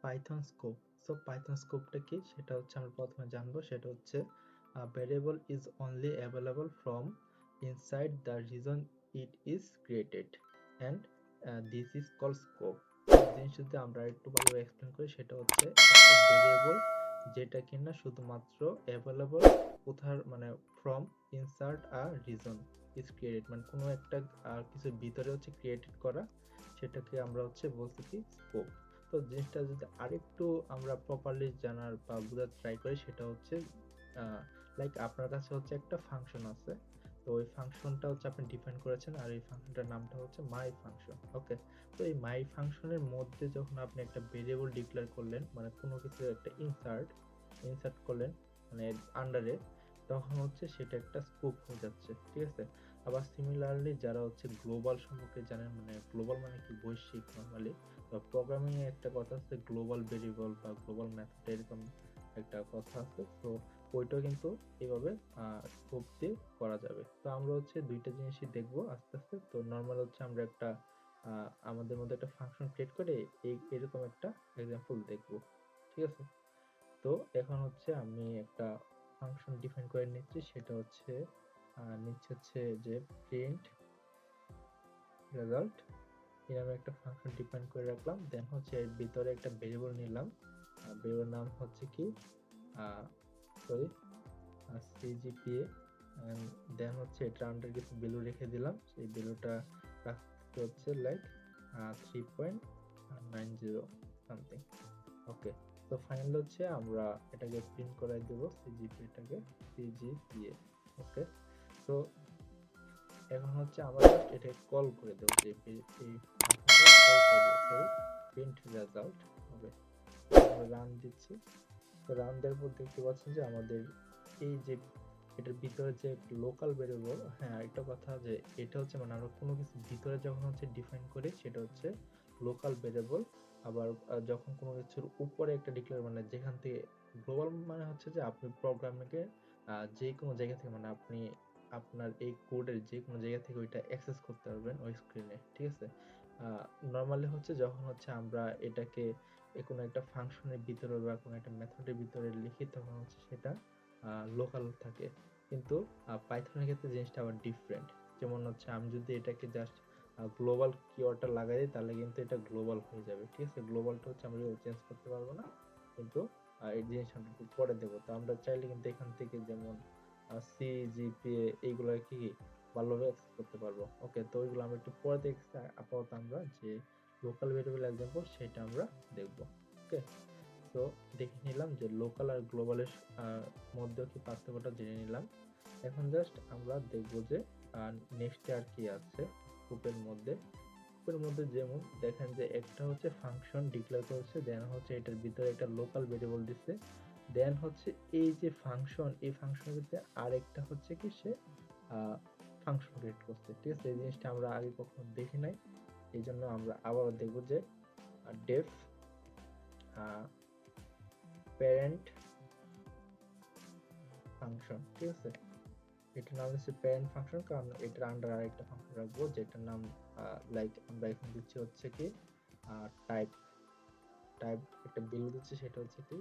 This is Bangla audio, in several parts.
Python scope. সো পাইথন স্কোপটা কি সেটা হচ্ছে আমরা প্রথমে জানবো। সেটা হচ্ছে variable is only available from inside the reason it is created and this is call scope. জিনিসটা যদি আমরা একটু ভালো এক্সপ্লেন করি সেটা হচ্ছে একটা ভ্যারিয়েবল যেটা কিনা শুধুমাত্র অ্যাভেলেবল কোথার মানে from insert a reason is created, মানে কোনো একটা কিছু ভিতরে হচ্ছে ক্রিয়েটেড করা, সেটাকে আমরা হচ্ছে বলছি কি স্কোপ। তো জিনিসটা যদি আরেকটু আমরা প্রপারলি জানার বা বোঝার ট্রাই করি সেটা হচ্ছে লাইক আপনার কাছে হচ্ছে একটা ফাংশন আছে, তো ওই ফাংশনটা হচ্ছে আপনি ডিফাইন করেছেন আর এই ফাংশনটার নামটা হচ্ছে মাই ফাংশন। ওকে, তো এই মাই ফাংশনের মধ্যে যখন আপনি একটা ভেরিয়েবল ডিক্লেয়ার করলেন, মানে কোনো কিছু একটা ইনসার্ট করলেন মানে আন্ডারে, তখন হচ্ছে সেটা একটা স্কোপ হয়ে যাচ্ছে, ঠিক আছে। আবার সিমিলারলি যারা হচ্ছে গ্লোবাল সম্পর্কে জানেন, মানে গ্লোবাল মানে কি বৈশ্বিক নরমালি, তো প্রোগ্রামিং এ একটা কথা আছে গ্লোবাল ভেরিয়েবল বা গ্লোবাল মেথড, এরকম একটা কথা আছে। তো ওইটাও কিন্তু এইভাবে স্কোপ দিয়ে করা যাবে। তো আমরা হচ্ছে দুইটা জিনিসই দেখবো আস্তে আস্তে। তো নর্মাল হচ্ছে আমরা একটা আমাদের মধ্যে একটা ফাংশন ক্রিয়েট করে এরকম একটা এক্সাম্পল দেখবো, ঠিক আছে। তো এখন হচ্ছে আমি একটা ফাংশন ডিফাইন করে নিচ্ছি, সেটা হচ্ছে যে প্রিন্ট রেজাল্ট এরকম একটা ফাংশন ডিফাইন করে রাখলাম। দেন হচ্ছে এর ভিতরে একটা ভেরিয়েবল নিলাম, ভেরিয়েবল নাম হচ্ছে কি সরি সিজিপিএ, এন্ড দেন হচ্ছে এটা আন্ডার কিছু ভ্যালু রেখে দিলাম। সেই ভ্যালুটা রাখতে হচ্ছে লাইক 3.90 সামথিং। ওকে, তো ফাইনাল হচ্ছে আমরা এটাকে প্রিন্ট করাই দেব সিজিপিএটাকে সিজিপিএ। ওকে, তো এখন হচ্ছে আমরা জাস্ট এটা কল করে দেব যে এই ফাংশনটা কল করব, সরি প্রিন্ট রেজাল্ট হবে। আমরা রান দিচ্ছি। তো রান দেওয়ার পর দেখতে পাচ্ছেন যে আমাদের এই যে এটার ভিতরে যে লোকাল ভেরিয়েবল, হ্যাঁ একটা কথা যে এটা হচ্ছে মানে আমরা কোনো কিছু ভিতরে যখন হচ্ছে ডিফাইন করি সেটা হচ্ছে লোকাল ভেরিয়েবল। আবার যখন কোনো কিছুর উপরে একটা ডিক্লেয়ার, মানে যেখান থেকে গ্লোবাল মানে হচ্ছে যে আপনি প্রোগ্রামকে যে কোনো জায়গা থেকে, মানে আপনি আপনার এই কোডের যে কোনো জায়গা থেকে ওইটা অ্যাক্সেস করতে পারবেন ওই স্ক্রিনে, ঠিক আছে। নর্মালি হচ্ছে যখন হচ্ছে আমরা এটাকে কোনো একটা ফাংশনের ভিতরে বা কোনো একটা মেথডের ভিতরে লিখি তখন হচ্ছে সেটা লোকাল থাকে, কিন্তু পাইথনের ক্ষেত্রে জিনিসটা আবার ডিফারেন্ট। যেমন হচ্ছে আমি যদি এটাকে জাস্ট গ্লোবাল কিওয়ার্ডটা লাগাই দিই তাহলে কিন্তু এটা গ্লোবাল হয়ে যাবে, ঠিক আছে। গ্লোবালটা হচ্ছে আমরা চেঞ্জ করতে পারবো না, কিন্তু এই জিনিসটা আমরা একটু পরে দেবো। তো আমরা চাইলে কিন্তু এখান থেকে যেমন সিজিপিএ এইগুলো কি ভালোভাবে অ্যাক্সেস করতে পারবো। ওকে, তো ওইগুলো আমরা একটু পরে দেখছি। আপাতত আমরা যে লোকাল ভেরিয়েবল এক্সাম্পল সেটা আমরা দেখব। ওকে, তো দেখে নিলাম যে লোকাল আর গ্লোবালের মধ্যে কি পার্থক্যটা জেনে নিলাম। এখন জাস্ট আমরা দেখব যে নেক্সট আর কি আছে গ্রুপের মধ্যে। গ্রুপের মধ্যে যেমন দেখেন যে একটা হচ্ছে ফাংশন ডিক্লেয়ার করেছে, দেন হচ্ছে এটার ভিতরে একটা লোকাল ভেরিয়েবল দিচ্ছে, দেন হচ্ছে এই যে ফাংশন, এই ফাংশনের ভিতরে আরেকটা হচ্ছে কি সে ফাংশন ক্রিয়েট করছে, ঠিক আছে। এই জিনিসটা আমরা আগে কখনো দেখি নাই, এই জন্য আমরা আবার দেখব যে ডেফ প্যারেন্ট ফাংশন, ঠিক আছে। এটার নাম হচ্ছে প্যারেন্ট ফাংশন, কারণ এটার আন্ডার আরেকটা ফাংশন রাখবো যেটার নাম লাইক আমরা এখন দিচ্ছি হচ্ছে কি টাইপ টাইপ একটা ভ্যালু দিচ্ছি, সেটা হচ্ছে কি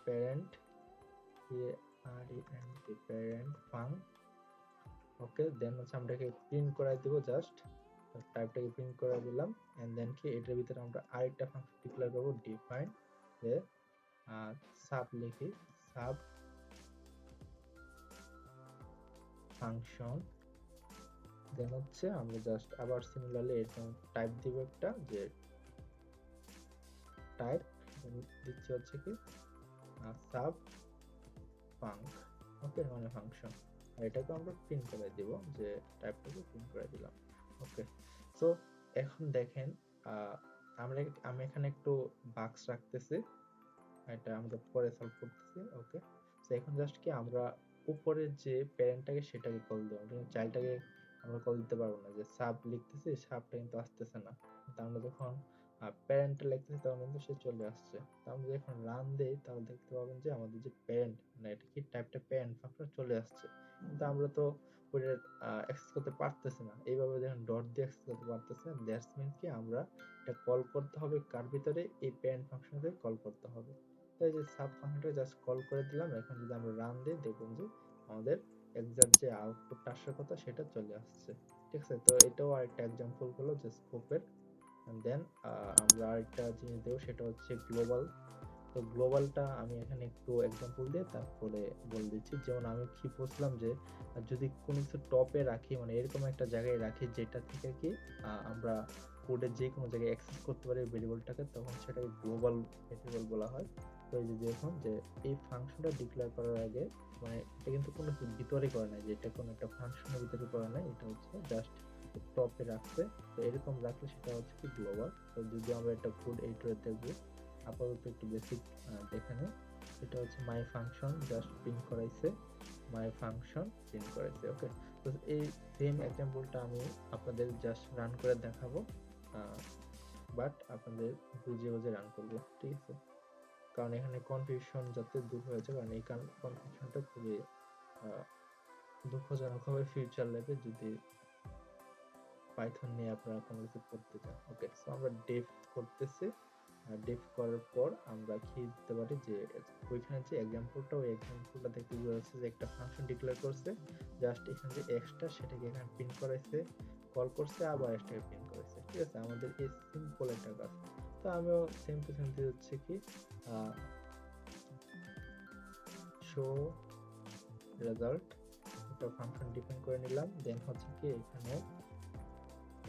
প্যারেন্ট প্যারেন্ট ফাং। ওকে, দেন হচ্ছে আমরা এটাকে প্রিন্ট করাই দেব, জাস্ট টাইপটাকে প্রিন্ট করে দিলাম। এন্ড দেন কি এটার ভিতরে আমরা আরেকটা ফাংশন ডিক্লেয়ার করব ডিফাইন যে সাব লিখি সাব ফাংশন। দেন হচ্ছে আমরা জাস্ট আবার সিমিলারলি এরকম টাইপ দিব একটা যে টাইপ দিচ্ছি হচ্ছে কি সাব ফাংক। ওকে, মানে ফাংশন, আর এটাকে আমরা প্রিন্ট করে দিব যে টাইপটাকে প্রিন্ট করে দিলাম। ওকে, সো এখন দেখেন আমি এখানে একটু বাক্স রাখতেছি, এটা আমরা পরে সলভ করতেছি। ওকে, তো এখন জাস্ট কি আমরা উপরের যে প্যারেন্টটাকে সেটাকে কল দেব, কিন্তু চাইল্ডটাকে আমরা কল দিতে পারবো না। যে সাব লিখতেছি সাবটা কিন্তু আসতেছে না, কিন্তু আমরা যখন প্যারেন্টটা লিখতেছি তখন কিন্তু সে চলে আসছে। তো আমরা যখন রান দেই তাহলে দেখতে পাবেন যে আমাদের যে প্যারেন্ট, মানে এটা কি টাইপটা প্যারেন্ট ফাংশন চলে আসছে, কিন্তু আমরা তো কোডের অ্যাক্সেস করতে পারতেছে না, এইভাবে যখন ডট দিয়ে অ্যাক্সেস করতে পারতেছে, দ্যাটস মিন্স কি আমরা এটা কল করতে হবে কার ভিতরে, এই প্যারেন্ট ফাংশনকে কল করতে হবে। তো এই যে সাব ফাংশনটা জাস্ট কল করে দিলাম। এখন যদি আমরা রান দিই দেখুন যে আমাদের এক্সাক্ট যে আউটপুটটা আসার কথা সেটা চলে আসছে। ঠিক আছে, তো এটাও আরেকটা এক্সাম্পল হলো যে স্কোপের। দেন আমরা আরেকটা জিনিস দেবো, সেটা হচ্ছে গ্লোবাল। তো গ্লোবালটা আমি এখানে একটু এক্সাম্পল দিয়ে তারপরে বলে দিচ্ছি। যেমন আমি কি বলছিলাম যে যদি কোনো কিছু টপে রাখি, মানে এরকম একটা জায়গায় রাখি যেটা থেকে কি আমরা কোডের যে কোনো জায়গায় অ্যাক্সেস করতে পারি ভেরিয়েবলটাকে, তখন সেটাকে গ্লোবাল ভেরিয়েবল বলা হয়। তো এই যে দেখুন যে এই ফাংশনটা ডিক্লেয়ার করার আগে, মানে এটা কিন্তু কোনো কিছু ভিতরে করে নাই, যে এটা কোনো একটা ফাংশনের ভিতরে করে নাই, এটা হচ্ছে জাস্ট টপে রাখছে। তো এরকম রাখলে সেটা হচ্ছে কি গ্লোবাল। তো যদি আমরা একটা কোড এইটারে দেখবো, আপাতত একটু বেসিক দেখে নেই। এটা হচ্ছে মাই ফাংশন জাস্ট প্রিন্ট করাইছে, মাই ফাংশন প্রিন্ট করাইছে। ওকে, তো এই সেম এক্সাম্পলটা আমি আপনাদের জাস্ট রান করে দেখাবো, বাট আপনাদের বুঝে বুঝে রান করবো। ঠিক আছে, কারণ এখানে কনফিউশন যাতে দূর হয়েছে, কারণ এই কনফিউশনটা খুবই দুঃখজনক হবে ফিউচার লাইফে যদি পাইথন নিয়ে আপনারা কোনো কিছু করতে চান। ওকে, সো আমরা ডেফ করতেছি। ডেফ করার পর আমরা কি দিতে পারি, যে ওইখানে যে এক্সাম্পলটা, ওই এক্সাম্পলটা দেখতে বোঝা যাচ্ছে যে একটা ফাংশন ডিক্লেয়ার করছে, জাস্ট এখানে যে এক্সটা সেটাকে এখানে প্রিন্ট করাইছে, কল করছে, আবার এক্সটাকে প্রিন্ট করেছে। ঠিক আছে, আমাদের এই সিম্পল একটা কাজ। তো আমিও সেম টু সেম দিয়ে হচ্ছে কি শো রেজাল্ট, একটা ফাংশন ডিফাইন করে নিলাম। দেন হচ্ছে কি এখানে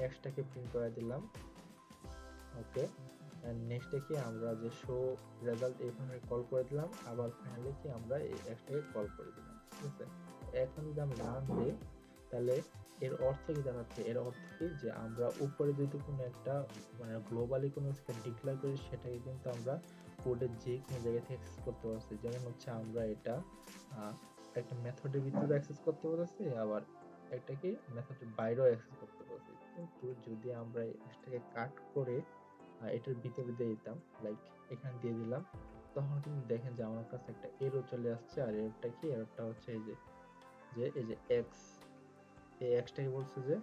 এক্সটাকে প্রিন্ট করে দিলাম। ওকে, এন্ড নেক্সটে কি আমরা যে শো রেজাল্ট এখানে কল করে দিলাম, আবার ফাইনালি কি আমরা এই এক্সটাকে কল করে দিলাম। ঠিক আছে, এখন যদি আমরা রান দিই তাহলে এর অর্থ কি দাঁড়াচ্ছে, এর অর্থ কি যে আমরা উপরে যদি কোনো একটা মানে গ্লোবালি কোনো কিছু ডিক্লেয়ার করি, সেটাকে কিন্তু আমরা কোডের যে কোনো জায়গা থেকে অ্যাক্সেস করতে পারছি। যেমন হচ্ছে আমরা এটা একটা মেথডের ভিতরে অ্যাক্সেস করতে পারছি, আবার একটা কি মেথডের বাইরেও অ্যাক্সেস করতে পারছি। কিন্তু যদি আমরা এটাকে কাট করে এটার ভিতরে দিয়ে দিতাম, লাইক এখানে দিয়ে দিলাম, তখন কিন্তু দেখেন যে আমার কাছে একটা এরর চলে আসছে। আর এররটা কি, এররটা হচ্ছে এই যে এই যে এক্স, এই এক্সটাকে বলছে যে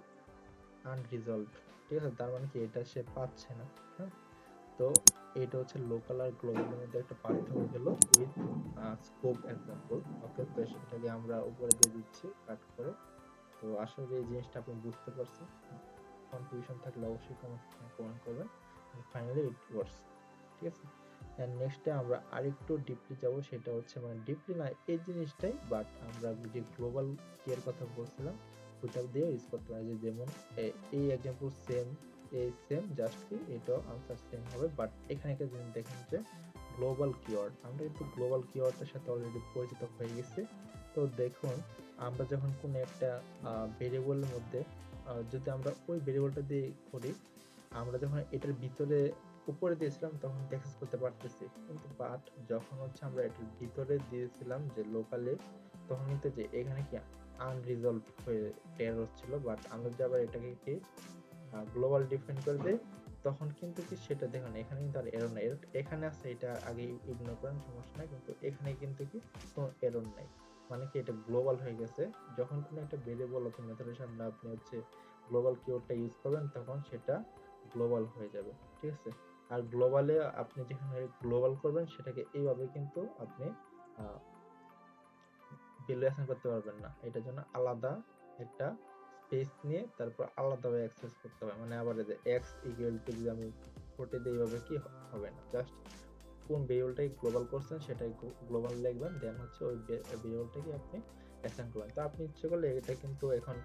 আনরিজলভড। ঠিক আছে, তার মানে কি এটা সে পাচ্ছে না। হ্যাঁ, তো এটা হচ্ছে লোকাল আর গ্লোবালের মধ্যে একটা পার্থক্য হলো উইথ স্কোপ এক্সাম্পল। ওকে, তো সেটাকে আমরা উপরে দিয়ে দিচ্ছি কাট করে। তো আশা করি এই জিনিসটা আপনি বুঝতে পারছেন। কনফিউশন থাকলে অবশ্যই কমেন্ট করবেন। Finally it works. ঠিক আছে, এন্ড নেক্সটে আমরা আরেকটু ডিপলি যাব, সেটা হচ্ছে মানে ডিপলি না এই জিনিসটাই, বাট আমরা যে গ্লোবাল কি এর কথা বলছিলাম ওটা দিয়ে ইউজ করতে পারি। যেমন এই एग्जांपल সেম, এই সেম জাস্ট কি এটাও আনসার সেম হবে, বাট এখানে একটা জিনিস দেখেন যে গ্লোবাল কিওয়ার্ড, আমরা কিন্তু গ্লোবাল কিওয়ার্ডের সাথে অলরেডি পরিচিত হয়ে গেছি। তো দেখুন আমরা যখন কোনো একটা ভেরিয়েবলের মধ্যে যদি আমরা ওই ভেরিয়েবলটা দিয়ে করি, আমরা যখন এটার ভিতরে উপরে দিয়েছিলাম তখন অ্যাক্সেস করতে পারতেছি, কিন্তু বাট যখন হচ্ছে আমরা এটার ভিতরে দিয়েছিলাম যে লোকালে, তখন কিন্তু যে এখানে কি আনরিজলভ হয়ে এরর ছিল। বাট আমরা যদি আবার এটাকে কি গ্লোবাল ডিফাইন করে দেই, তখন কিন্তু কি সেটা দেখুন এখানে কিন্তু আর এরর নাই, এখানে আছে, এটা আগে ইগনোর করেন সমস্যা নাই, কিন্তু এখানে কিন্তু কি কোনো এরর নাই, মানে কি এটা গ্লোবাল হয়ে গেছে। যখন কোনো একটা ভেরিয়েবল অথবা মেথডের সামনে আপনি হচ্ছে গ্লোবাল কিওয়ার্ডটা ইউজ করবেন, তখন সেটা গ্লোবাল হয়ে যাবে। ঠিক আছে, আর গ্লোবালে আপনি যেখানে গ্লোবাল করবেন সেটাকে এইভাবে কিন্তু আপনি ভ্যালু অ্যাসাইন করতে পারবেন না, এটার জন্য আলাদা একটা স্পেস নিয়ে তারপর আলাদাভাবে অ্যাক্সেস করতে হবে। মানে আবার এই যে এক্স ইকুয়াল টু যদি আমি ফোর্টি দিই, এইভাবে কি হবে না, জাস্ট কোন ভেরিয়েবলটাকে গ্লোবাল করছেন সেটাই গ্লোবাল লিখবেন, দেন হচ্ছে ওই ভেরিয়েবলটাকে আপনি অ্যাসাইন করবেন। তো আপনি ইচ্ছে করলে এটা কিন্তু এখন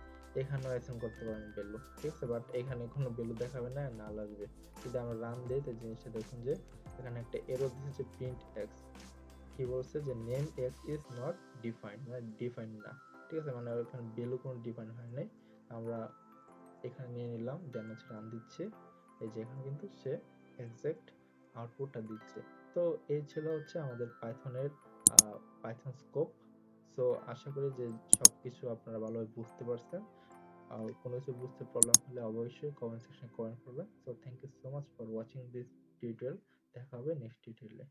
এখানেও অ্যাসাইন করতে পারেন ভ্যালু। ঠিক আছে, বাট এখানে কোনো ভ্যালু দেখাবে না, নাল আসবে। যদি আমরা রান দিই তো জিনিসটা দেখুন যে এখানে একটা এরর দিয়েছে প্রিন্ট এক্স, কি বলছে যে name x is not defined, মানে ডিফাইন্ড না। ঠিক আছে, মানে ওখানে ভ্যালু কোনো ডিফাইন হয় নাই। আমরা এখানে নিয়ে নিলাম, দেন হচ্ছে রান দিচ্ছে, এই যে এখানে কিন্তু সে এক্সাক্ট আউটপুটটা দিচ্ছে। তো এই ছিল হচ্ছে আমাদের পাইথনের পাইথন স্কোপ। সো আশা করি যে সবকিছু আপনারা ভালোভাবে বুঝতে পারছেন। আর কোনো কিছু বুঝতে প্রবলেম হলে অবশ্যই কমেন্ট সেকশনে কমেন্ট করবেন। So thank you so much for watching this tutorial. দেখা হবে নেক্সট টিউটোরিয়ালে।